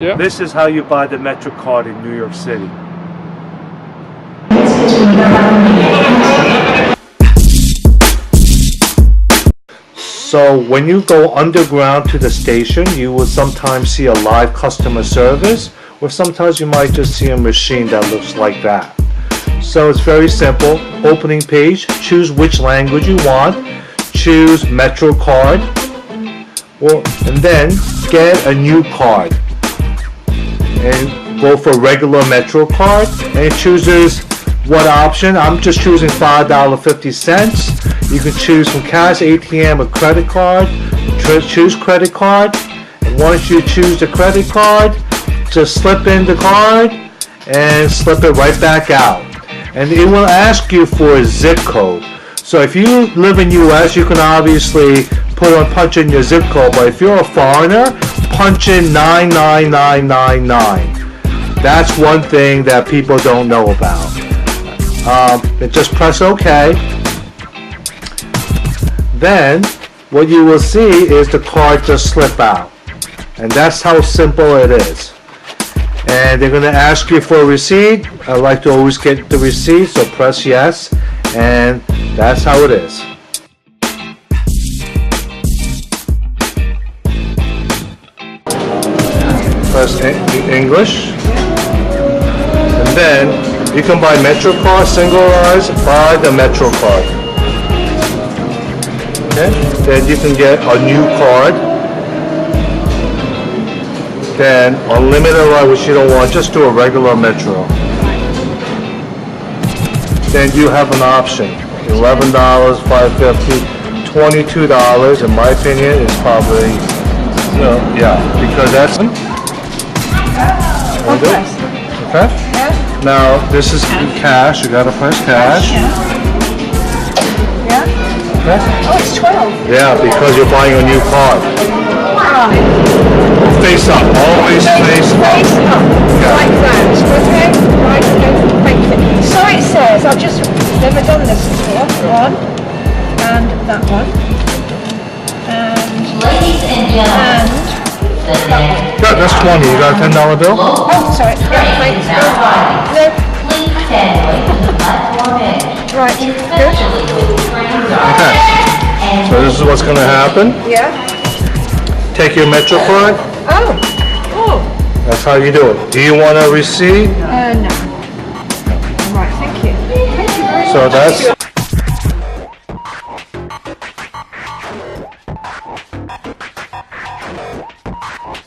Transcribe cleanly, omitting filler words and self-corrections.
Yeah. This is how you buy the Metrocard in New York City. So when you go underground to the station, you will sometimes see a live customer service, or sometimes you might just see a machine that looks like that. So it's very simple. Opening page, choose which language you want, choose Metrocard, and then get a new card. And go for regular Metrocard, and it chooses what option. I'm just choosing $5.50. You can choose from cash, ATM, or credit card. Choose credit card, and once you choose the credit card, just slip in the card and slip it right back out. And it will ask you for a zip code. So if you live in US, you can obviously punch in your zip code, but if you're a foreigner, punch in 99999. That's one thing that people don't know about. Just press OK. Then what you will see is the card just slip out. And that's how simple it is. And they're going to ask you for a receipt. I like to always get the receipt, so press yes. And that's how it is. Press English. And then you can buy Metrocard, single-eyes, buy the Metrocard. Okay? Then you can get a new card. Then unlimited ride, which you don't want, just do a regular Metro. Then you have an option. $11, $5.50, $22. In my opinion, is probably, yeah, because that's. Okay. Now this is cash. You gotta press cash. Yeah. Okay. Oh, it's 12. Yeah, because you're buying a new card. Face up. Always face up. Face up. Yeah. Like that. Okay. Right. Thank you. So it says, I've just never done this before. One. And that one. And. Ladies and gentlemen. Yeah, that's 20. You got a $10 bill? Oh, sorry. Yeah, thanks. No. Please stand away from the platform edge. Right. Good. Especially with train Okay. So this is what's going to happen. Yeah. Take your Metrocard. Oh. Oh. That's how you do it. Do you want a receipt? No. Right. Thank you. Thank you very much. So that's